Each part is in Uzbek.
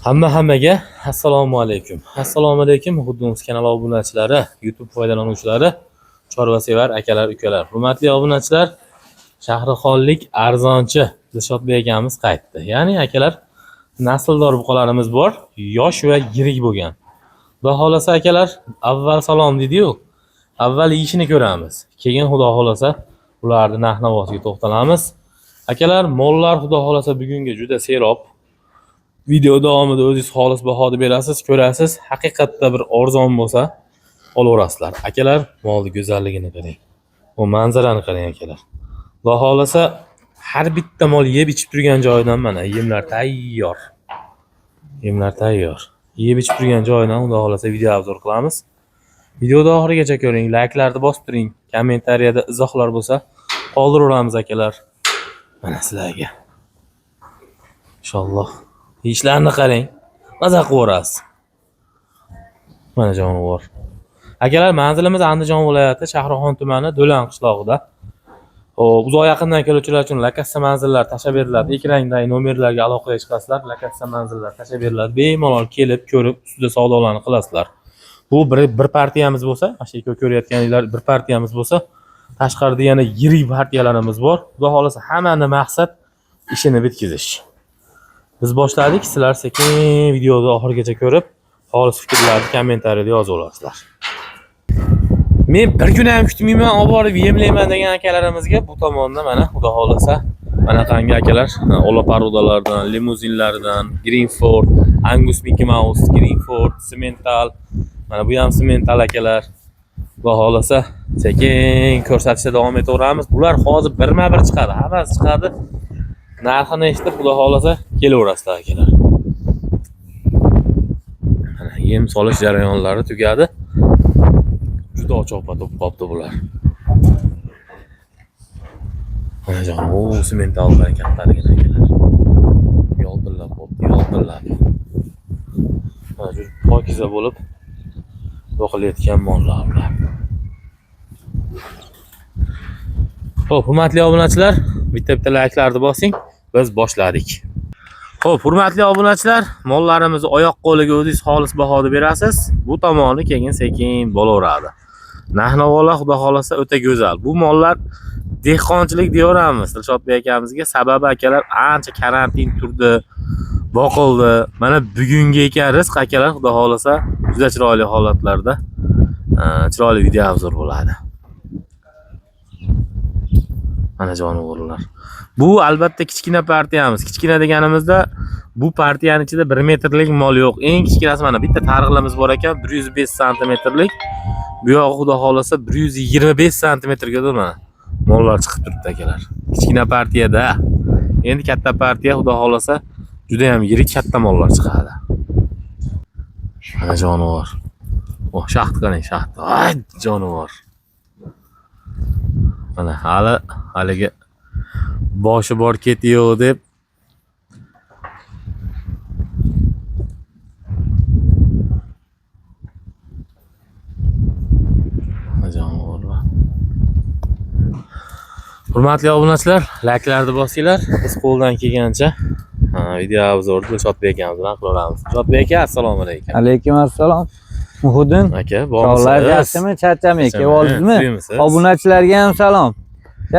Hammaga assalomu alaykum. Assalomu alaykum Xuddumuz kanali obunachilari, YouTube foydalanuvchilari, chorvasevar akalar, ukalar. Hurmatli obunachilar, Shahrixonlik arzonchi Dilshodbek akamiz qaytdi. Ya'ni akalar, nasldor buqalarimiz bor, yosh va yirik bo'lgan. Xudo xolasa akalar, avval salom dedi-yu, avval ishini ko'ramiz. Keyin xudo xolasa ularni narx-navosiga to'xtalamiz. Akalar, mollar xudo xolasa bugunga juda serob. Video davomida o'zingiz xolis bahoda berasiz, ko'rasiz. Haqiqatda bir arzon bo'lsa, olaverasizlar. Akalar, molni go'zalligini qarang. Bu manzarani qarang akalar. Xudo xolasa har bitta mol yeb ichib turgan joyidan mana yemlar tayyor. Yemlar tayyor. Yeb ichib turgan joyidan xudo xolasa video obzor qilamiz. Videoni oxirigacha ko'ring, layklarni bosib turing, kommentariyada izohlar bo'lsa qoldiraveramiz akalar. Mana sizlarga. Inshaalloh. İşlerini qarang. Maza qilasiz. Mana jonivor. Akalar, manzilimiz Andijon viloyati Shahrixon tumani Do'lan qishlog'ida. Uzoq yaqindan keluvchilar uchun lokatsiya manzillar tashab beriladi. Ekrandagi nomerlarga aloqaga chiqasizlar, lokatsiya manzillar tashab beriladi. Bemalol kelib, ko'rib, ustida savdolarni qilasizlar. Bu bir partiyamiz bo'lsa, mana shu ko'rayotganinglar bir partiyamiz bo'lsa, tashqarida yana yirik partiyalarimiz bor. Xudo xolasa hammani maqsad ishini bitkizish. Biz boshladik, sizlar sekin videoni oxirigacha ko'rib, xolis fikrlarni kommentariyada yozib olasizlar. Men bir kun ham kutmayman, olib borib yemlayman degan akalarimizga bu tomonda mana xudo xolasa manaqangi akalar, olaparudalardan, limuzinlardan, Greenford, Angus Mickey Mouse, Greenford, Simmental. Mana bu ham Simmental akalar. Xudo xolasa sekin ko'rsatishda davom etaveramiz. Bular hozir birma-bir chiqadi, hammasi chiqadi. Narxini eshitib, xudo xolasa kelaverasizlar akalar. Mana yem solish jarayonlari tugadi. Juda ochoqpa to'p qopti bular. Mana jon, o Simmental bilan kattaligini akalar. Yoldillab qopti, yoldillab. Mana shu pokiza bo'lib boqilayotgan mollar bular. Xo'p, hurmatli obunachilar, bitta layklarni bosing. Biz boshladik. Xo'p, hurmatli obunachilar, mollarimizni oyoq qo'liga o'zingiz xolis bahoda berasiz. Bu tomoni keyin sekin bo'laveradi. Narx-navolar xudo xolasa o'ta go'zal. Bu mollar dehqonchilik deyoramiz Dilshodbek akamizga. Sababi akalar ancha karantin turdi, boqildi. Mana bugungi ekan rizq akalar, xudo xolasa juda chiroyli holatlarda chiroyli video obzor bo'ladi. Mana jonivorlar. Bu albatta kichkina partiyamiz. Kichkina deganimizda bu partiyaning ichida 1 metrlik mol yo'q. Eng kichkinasi mana bitta targ'ilimiz bor ekan, 105 santimetrlik. Bu yog'i xudo xolasa 125 santimetrga mana mollar chiqib turibdi akalar. Kichkina partiyada. Endi katta partiya xudo xolasa juda ham yirik katta mollar chiqadi. Mana jonivor. Oh, shaxt qarang, shaxt. Ay, jonivor. Mana haliga boshi bor ketiyo deb hurmatli obunachilar, layklarni bosinglar. Biz qo'ldan kelgancha video obzorni Dilshodbek akamiz bilan qilaveramiz. Dilshodbek aka, assalomu alaykum. Alaykum assalom. Muhiddin aka, bormisiz? Yaxshimi, charchamay kelyapsizmi? Obunachilarga ham salom.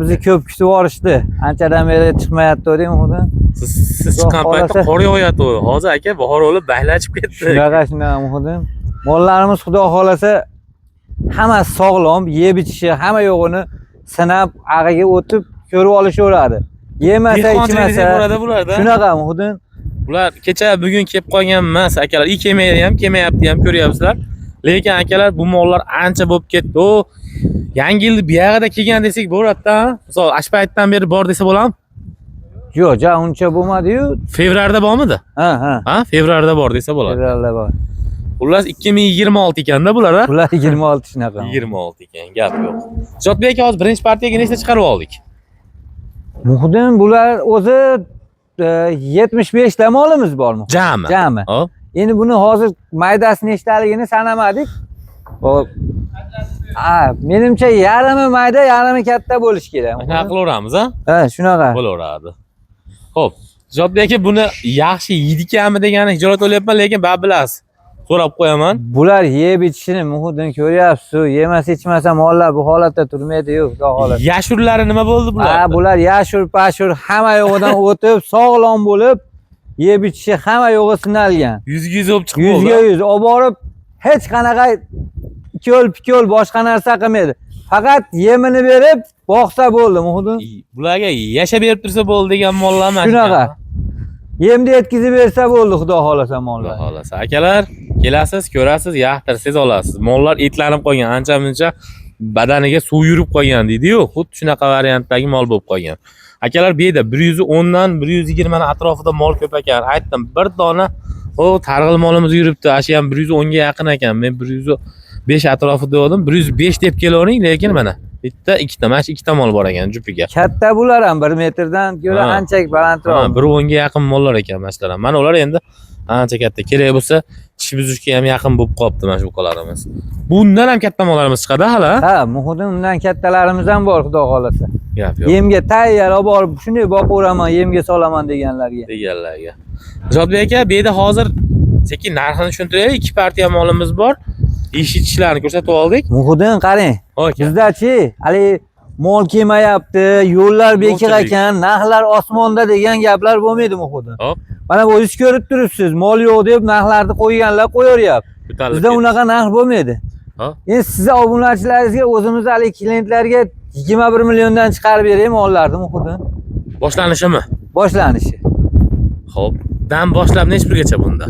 Bizni ko'p kutib olishdi. Anchadan beri chiqmayapti o'ding Muhiddin. Siz chiqqan paytda qor yog'yapti. Hozir aka bahor bo'lib baylachib ketdi. Shunaqa Muhiddin. Mollarimiz xudo xolasa hammasi sog'lom, yeb ichishi, hamma yo'g'ini sinab, ag'iga o'tib ko'rib olishaveradi. Yemasa, ichmasa bularda. Shunaqa Muhiddin. Bular kecha bugun kelib qolgan emas akalar. Kelmaydi ham, kelmayapti ham ko'ryapsizlar. Lekin akalar bu mollar ancha bo'lib ketdi. O yangi yil buyog'ida kelgan desak bo'ladi-da. Misol, ashpaytdan beri bor desa bo'ladimi? Yo'q, uncha bo'lmadi-yu. Fevralda bormidi? Ha, fevralda bor desa bo'ladi. Fevralda bor. Xullas 2026 ekanda bular, ha? Bular 26 shunaqa. 26 ekan, gap yo'q. Dilshodbek aka, hozir birinchi partiyaga nechta chiqarib oldik? Muhiddin, bular o'zi 75 ta molimiz bormi? Jami. Hop. Endi buni hozir maydasi nechtaligini sanamadik. Hop. Menimcha yarimi mayda, yarimi katta bo'lish kerak. Mana qilaveramiz, ha? Ha, shunaqa. Bo'laveradi. Xo'p, Jobdek aka buni yaxshi yeydikanmi degani hijolat olyapman, lekin baribir bilasiz. So'rab qo'yaman. Bular yeb ichishini muhitini ko'ryapsiz. Yemasa ichmasa mollar bu holatda turmaydi-yu, xudo xohlasa. Yashurlari nima bo'ldi bular? Ha, bular yashur-pashur hamma yo'g'idan o'tib, sog'lom bo'lib, yeb ichishi hamma yo'g'i sinalgan. 100 olib chiqib bo'ldi. 100 olib borib, hech qanaqa ikol-pikol boshqa narsa qilmaydi. Faqat yemini berib, boqsa bo'ldi muhitini. Bularga yashab berib tursa bo'ldi degan mollar emas. Shunaqa. Yemni yetkazib bersa bo'ldi, xudo xohlasa mollar. Xudo xohlasa. Akalar, kelasiz, ko'rasiz, yaxtirsiz olasiz. Mollar etlanib qolgan, ancha-muncha badaniga suv yurib qolgan deydi-yu, xuddi shunaqa variantdagi mol bo'lib qolgan. Akalar, bu yerda 110 dan 120 dan atrofida mol ko'p ekan. Aytdim, bir dona targ'il molimiz yuribdi. Ashi ham 110 ga yaqin ekan. Men 105 atrofida dedim. 105 deb kelavering, lekin mana bitta, ikkita, mana shu ikkita mol bor ekan jupiga. Katta bular ham 1 metrdan ko'ra ancha balandroq. 110 ga yaqin mollar ekan masalan. Mana ular endi ancha katta. Kerak bo'lsa, tish buzishga ham yaqin bo'lib qolibdi mana shu buqalarimiz. Bundan ham katta mollarimiz chiqadi hali. Ha, muhitdan undan kattalarimiz ham bor, xudo xohlasa. Gap yo'q. Yemga tayyor olib borib, shunday boqaveraman, yemga solaman deganlarga. Zotbek aka, bu yerda hozir sekin narxini tushuntiraylik. 2 partiya molimiz bor. Eshitishlarni ko'rsatib oldik. Muhitdan qarang. Bizda-chi, hali mol kelmayapti, yo'llar bekor ekan, narxlar osmonda degan gaplar bo'lmaydi muhitdan. Hop. Mana o'zingiz ko'rib turibsiz, mol yo'q deb narxlarni qo'yganlar qo'yaveryapti. Bizda unaqa narx bo'lmaydi. Endi siz obunachilaringizga, o'zimiz hali klientlarga 21 milliondan chiqarib beray mollarni muhitdan. Boshlanishimi? Boshlanishi. Xo'p, dan boshlab necha pulgacha bunda?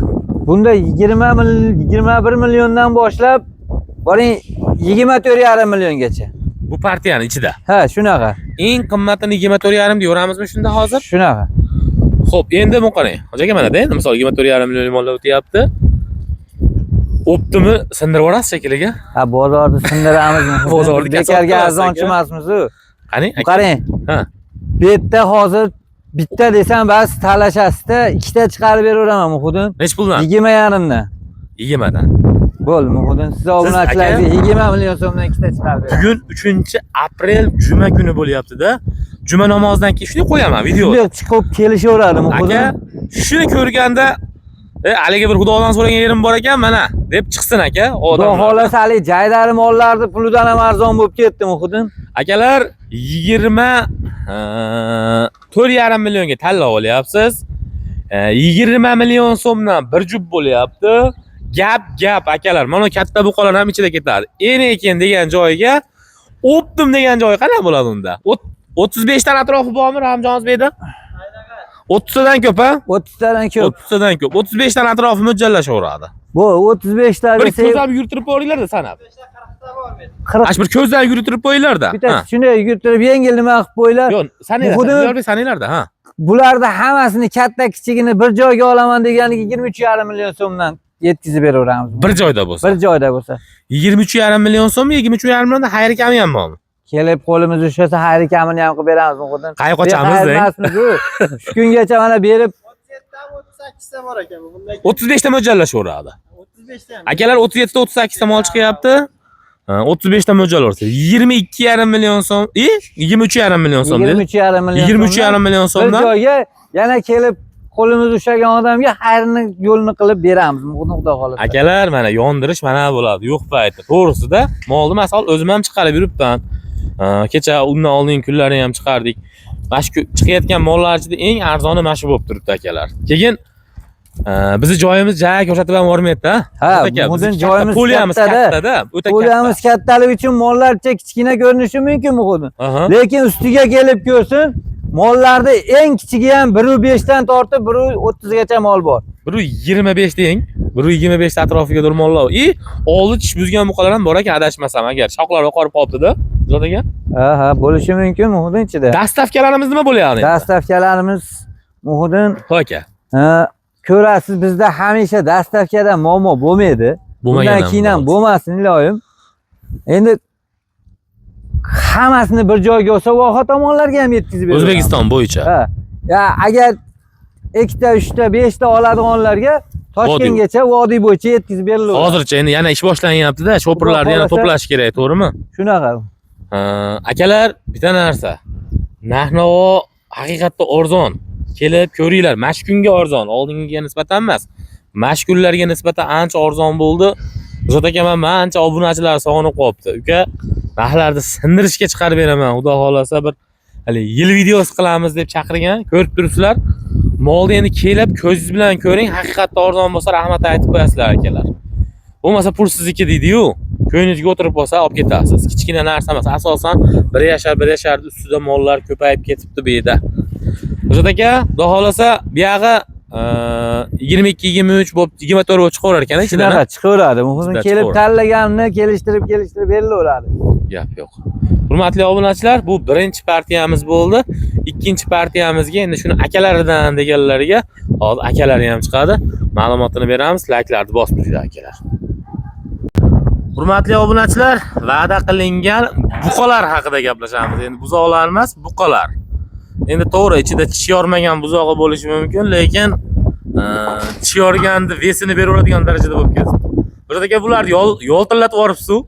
Bunda 21 milliondan boshlab boring 24,5 milliongacha. Bu partiyani ichida. Ha, shunaqa. Eng qimmatini 24,5 deyoramizmi shunda hozir? Shunaqa. Xo'p, endi bu qarang. Hojaga mana-da, endi misol 24,5 million mollar o'tyapti. Optimi sindirib yuborasiz shekilliga? Ha, bozorda sindiramiz. Bozorda bekarga arzonchi emasmiz-ku. Qani? Qarang. Ha. Bu yerda hozir bitta desam bas talashasizda, ikkita chiqarib beraveraman muhitdan. Nech puldan? 20,5 dan. 20 dan. Bo'ldi muhitdan. Siz obunachilaringizga 20 million so'mdan ikkita chiqarib beraman. Bugun 3-aprel juma kuni bo'lyapti-da. Juma namozidan keyin shuni qo'yaman video. Shunday chiqib kelishaveradi muhitdan. Aka, shuni ko'rganda haligi bir xudodan so'ragan yerim bor ekan, mana deb chiqsin aka, odamlar. Xudo xolasa hali jaydari mollarni pulidan ham arzon bo'lib ketdi muhitdan. Akalar 24,5 millionga tanlab olyapsiz. 20 million so'mdan bir jup bo'lyapti. Gap akalar. Mana katta buqalar ham ichida ketadi. Enekin degan joyiga Optim degan joy qanday bo'ladi unda? 35 dan atrofi bormi Ramjonov beyda? 30 dan ko'p ha? 30 dan ko'p. 30 dan ko'p. 35 dan atrofi mo'ljallashaveradi. Bu 35 dan bir ko'zlab yurtirib qo'yinglar-da sanab. 40. Ash bir ko'zlab yurtirib qo'yinglar-da. Bitta shunday yurtirib yengil nima qilib qo'yinglar. Yo'q, saninglar, saninglar-da, ha. Bularda hammasini katta kichigini bir joyga olaman deganiga 23,5 million so'mdan yetkazib beraveramiz. Bir joyda bo'lsa. Bir joyda bo'lsa. 23,5 million so'm, 23,5 millionda xayri kami ham bormi? Kelib qo'limiz ushasa xayri kamini ham qilib beramiz muhitdan. Qay qochamiz-da. Shu kungacha mana berib 37 dan 38 ta bor ekan bunda. 35 ta mo'ljallashaveradi. 35 ta. Akalar 37 ta 38 ta mol chiqyapti. 35 ta mo'ljallarsa 22,5 million so'm, 23,5 million so'm dedi. 23,5 million. 23,5 million so'mdan bir joyga yana kelib qo'limiz ushlagan odamga xayrini yo'lini qilib beramiz. Xudo xolasa. Akalar, mana yondirish mana bo'ladi. Yo'q payti. To'g'risida, molni masal o'zim ham chiqarib yuribman. Kecha undan oldingi kunlarni ham chiqardik. Mana shu chiqayotgan mollar ichida eng arzoni mana shu bo'lib turibdi akalar. Keyin bizni joyimiz joy ko'rsatib ham bormaydi-da. Ha, bizning joyimiz katta-da. Poliyamiz kattaligi uchun mollarcha kichkina ko'rinishi mumkin muhitdan. Lekin ustiga kelib ko'rsin, mollarda eng kichigi ham 1.5 dan tortib 1.30 gacha mol bor. 1.25 deng. 1.25 atrofiga dur mollar. Oldi tish buzgan buqalar ham bor ekan, adashmasam agar. Shoqlar oqarib qolibdi-da. Zot aka? Ha, bo'lishi mumkin muhitdan ichida. Dastavkalarimiz nima bo'lyapti? Dastavkalarimiz muhitdan. Ho'ka. Ko'rasiz, bizda hamisha dastavkada muammo bo'lmaydi. Bundan keyin ham bo'lmasin iloyim. Endi hammasini bir joyga olsa, voha tomonlarga ham yetkazib beramiz. O'zbekiston bo'yicha. Ha. Ya agar 2 ta, 3 ta, 5 ta oladiganlarga Toshkentgacha vodiy bo'yicha yetkazib beriladi. Hozircha endi yana ish boshlanyapti-da, sho'pirlarni yana to'plash kerak, to'g'rimi? Shunaqa. Akalar, bitta narsa. Narx-navo haqiqatda arzon. kelib ko'ringlar. Mashkunga arzon, oldingiga nisbatan emas. Mashkunlarga nisbatan ancha arzon bo'ldi. Zot aka men ancha obunachilar sog'inib qolibdi. Uka, narxlarni sindirishga chiqarib beraman. Xudo xolasa bir hali yil videosi qilamiz deb chaqirgan. Ko'rib turibsizlar. Molni endi kelib ko'zingiz bilan ko'ring. Haqiqatda arzon bo'lsa rahmat aytib qo'yasizlar akalar. Bo'lmasa pul sizniki deydi-yu. Ko'ngingizga o'tirib bo'lsa olib ketasiz. Kichkina narsa emas. Asosan 1 yashar ustida mollar ko'payib ketibdi bu yerda. Zot aka, xudo xolasa bu yog'i 22-23 bo'lib 24 bo'lib chiqaverar ekan ichidan. Shunaqa chiqaveradi. Muhim kelib tanlaganini kelishtirib berilaveradi. Gap yo'q. Hurmatli obunachilar, bu birinchi partiyamiz bo'ldi. Ikkinchi partiyamizga endi shuni akalaridan deganlarga hozir akalari ham chiqadi. Ma'lumotini beramiz, layklarni bosib turinglar akalar. Hurmatli obunachilar, va'da qilingan buqalar haqida gaplashamiz. Endi buzoqlar emas, buqalar. Endi to'g'ri, ichida tish yormagan buzog'i bo'lishi mumkin, lekin tish yorganda vesini beraveradigan darajada bo'lib ketdi. Zot aka, bularni yo'ltillatib yuboribsiz-ku.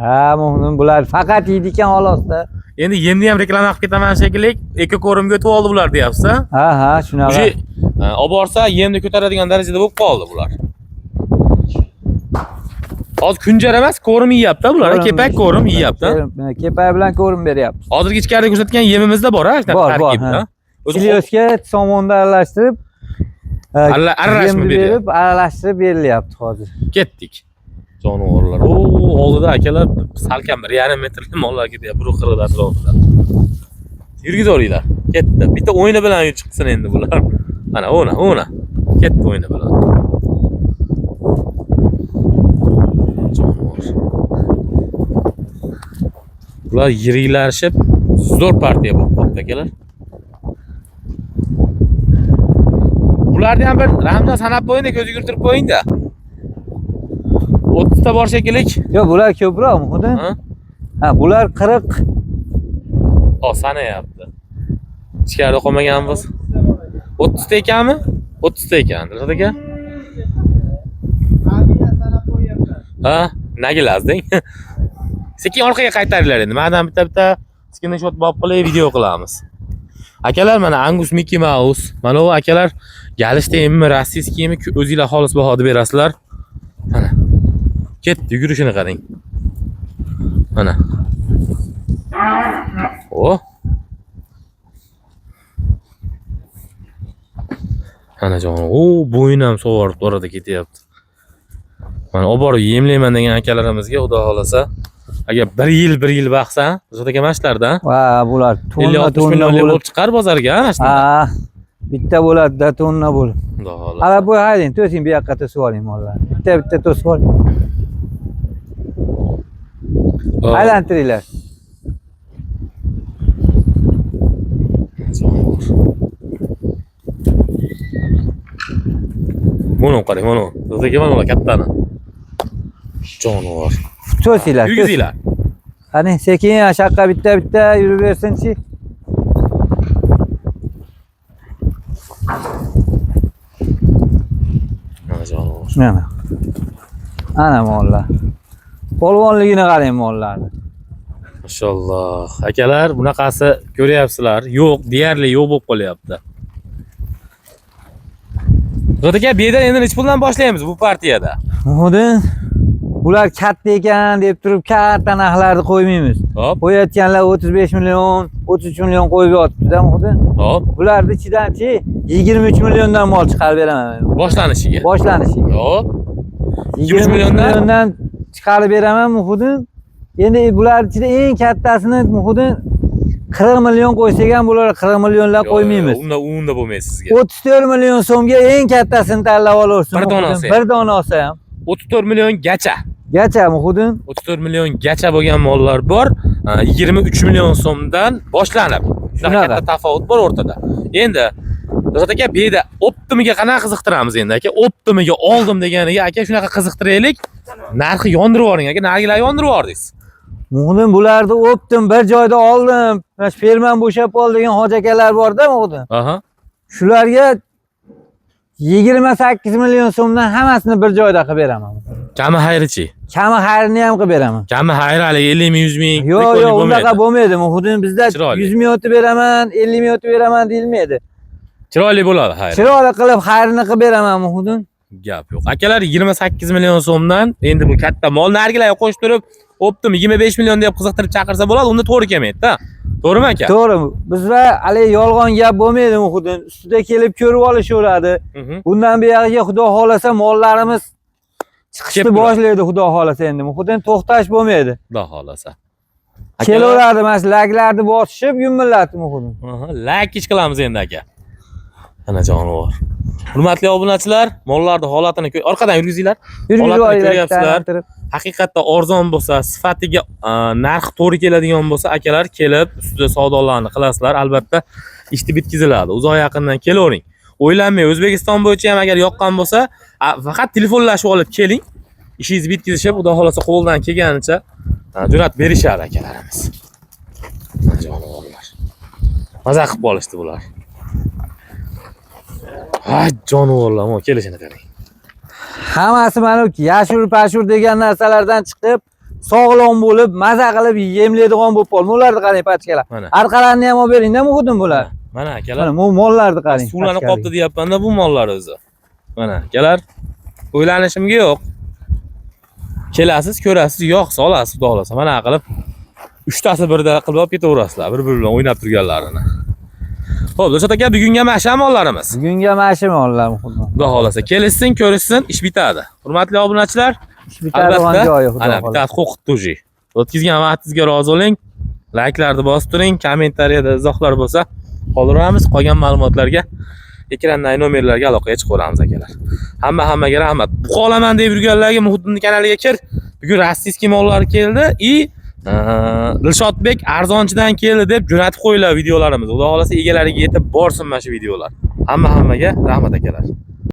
Ha, muhim bular faqat yeydigan xolosda. Endi yemni ham reklama qilib ketaman shekilli, ekoko'rimga o'tib oldi bular deyapsiz. Ha, shunaqa. O'sha olib borsa yemni ko'taradigan darajada bo'lib qoldi bular. Hozir kunjar emas, ko'rim yeyapti bular, kepak ko'rim yeyapti. Kepak bilan ko'rim beryapti. Hozirgi ichkarida ko'rsatgan yemimizda bor-a, tarkibda. Silyosga somonda aralashtirib, aralashma berib, aralashtirib berilyapti hozir. Ketdik. Jonivorlar. Oldida akalar salkam 1,5 metrli mollar ketyapti, bir qirg'ida atrofida. Yurgizoringlar. Ketdi. Bitta o'yini bilan chiqsin endi bular. Mana, o'na. Ketdi o'yini bilan. Jonivor. Bular yiriklashib, zo'r partiya bo'lib qoldi akalar. Bularni ham bir Ramzon sanab qo'ying-da, ko'z yugurtirib qo'ying-da. 30 ta bor shekilli. Yo'q, bular ko'proq, muhim. Ha, bular 40. Sanayapti. Ichkarida qolmaganmiz. 30 ta ekanmi? 30 ta ekan. Zot aka? Ha, nagilazding. Sekin orqaga qaytaringlar endi. Mendan bitta screenshot bop qilib video qilamiz. Akalar, mana Angus Mickey Mouse. Mana bu akalar galishtenmi, rossiyskiymi o'zingizlar xolis bahoda berasizlar. Mana. Ketdi, yugurishini qarang. Mana. Ana jon, bo'yin ham sovorib orada ketyapti. Mana olib borib yemlayman degan akalarimizga xudo xolasa, agar 1 yil baqsa, zot aka mashlarda. Va bular tonna bo'lib chiqar bozorga, Ha, bitta bo'ladi-da, tonna bo'lib. Xudo xolasa. Ana bu hayding, to'sing bu yoqqa to'sib oling mollarni. Bitta to'sib oling. Aylantiringlar. Mana qarang, mana. Zot aka mana kattani. Jonivor. To'singlar. Yurgizinglar. Qani, sekin ashaqqa bitta yurib bersin-chi. Mana jonivor. Ana mollar. Polvonligini qarang mollarni. Maşallah. Akalar, bunaqasi ko'ryapsizlar. Yo'q, deyarli yo'q bo'lib qolyapti. Zot aka, bu yerdan endi necha puldan boshlaymiz bu partiyada? Muhim. Bular katta ekan deb turib katta narxlarni qo'ymaymiz. Hop. Qo'yayotganlar 35 million, 33 million qo'yib yotibdi-da, muhim. Hop. Bularni ichidan-chi 23 milliondan mol chiqarib beraman. Boshlanishiga. Hop. 23 milliondan chiqarib beraman, muhim. Endi bular ichida eng kattasini muhim 40 million qo'ysak ham bular 40 millionlar qo'ymaymiz. Unda bo'lmaysiz sizga. 34 million so'mga eng kattasini tanlab olaversin. Bir dona olsa ham. 34 million gacha. Gacha muhim. 34 million gacha bo'lgan mollar bor. 23 million so'mdan boshlanib. Shunaqa katta tafovut bor o'rtada. Endi Zot aka, bu yerda optimiga qanaqa qiziqtiramiz endi aka? Optimiga oldim deganiga aka shunaqa qiziqtiraylik. Narxi yondirib yuboring aka, nargilar yondirib yubordingiz. Muhim bularni optim bir joyda oldim. Mana ferman bo'shab qoldi degan hoji akalar bor-da, muhim. Aha. Shularga 28 million so'mdan hammasini bir joyda qilib beraman. Kami xayrichi? Kami xayrini ham qilib beraman. Kami xayri hali 50 ming, 100 ming. Yo'q, unaqa bo'lmaydi. Muhim bizda 100 ming o'tib beraman, 50 ming o'tib beraman deyilmaydi. Chiroyli bo'ladi, xayr. Chiroyli qilib xayrini qilib beraman Muhudin. Gap yo'q. Akalar 28 million so'mdan endi bu katta molni nargilarga qo'shib turib, optim 25 million deb qiziqtirib chaqirsa bo'ladi, unda to'g'ri kelmaydi-da. To'g'rimi aka? To'g'ri. Bizlar hali yolg'on gap bo'lmaydi Muhudin. Ustida kelib ko'rib olishaveradi. Bundan buyog'iga xudo xolasa mollarimiz chiqishni boshlaydi xudo xolasa endi. Muhudin to'xtash bo'lmaydi. Xudo xolasa. Kelaveradi, mana shu laglarni bosishib yumillatdi Muhudin. Like ish qilamiz endi aka. Ana jonivor. Hurmatli obunachilar, mollarning holatini orqadan yurgizinglar. Holatini ko'ryapsizlar. Haqiqatda arzon bo'lsa, sifatiga narxi to'g'ri keladigan bo'lsa, akalar kelib ustida savdolarni qilasizlar. Albatta, ishni bitkaziladi. Uzoq yaqindan kelavering. O'ylanmang, O'zbekiston bo'yicha ham agar yoqqan bo'lsa, faqat telefonlashib olib keling. Ishingizni bitkazishib, xudo xolasa qo'ldan kelganicha jo'natib berishadi akalarimiz. Jonivorlar. Maza qilib qolishdi bular. Hay jonivorlar, mana kelishini qarang. Hammasi mana yashur-pashur degan narsalardan chiqib, sog'lom bo'lib, maza qilib yemlaydigan bo'lib qoldi. Ularni qarang, pachkalar. Orqalarini ham olib beringda Muhudin bular. Mana akalar. Mana bu mollarni qarang. Suvlanib qolibdi deyapman-da bu mollar o'zi. Mana akalar, o'ylanishimga yo'q. Kelasiz, ko'rasiz, yo'qsa olasiz, xudo xolasa. Mana qilib 3 tasi birda qilib olib ketaverasizlar, bir-biri bilan o'ynab turganlarini. Xo'p, Dilshod aka, bugunga mana mollarimiz. Bugunga mana mollar Muhudin. Xudo xolasa, kelishsin, ko'rishsin, ish bitadi. Hurmatli obunachilar, ish bitadigan joyi xudo xolasa. Bitta qo'rqituvchi. O'tkazgan vaqtingizga rozi bo'ling. Like'larni bosib turing, kommentariyada izohlar bo'lsa qoldiramiz. Qolgan ma'lumotlarga ekrandagi nomerlarga aloqaga chiqaveramiz akalar. Hammaga rahmat. Bu qolaman deb yurganlarga Muhudinning kanaliga kir. Bugun rossiyskiy mollar keldi Dilshodbek arzonchidan keldi deb jo'natib qo'yinglar videolarimiz. Xudo xolasa egalariga yetib borsin mana shu videolar. Hammaga rahmat akalar.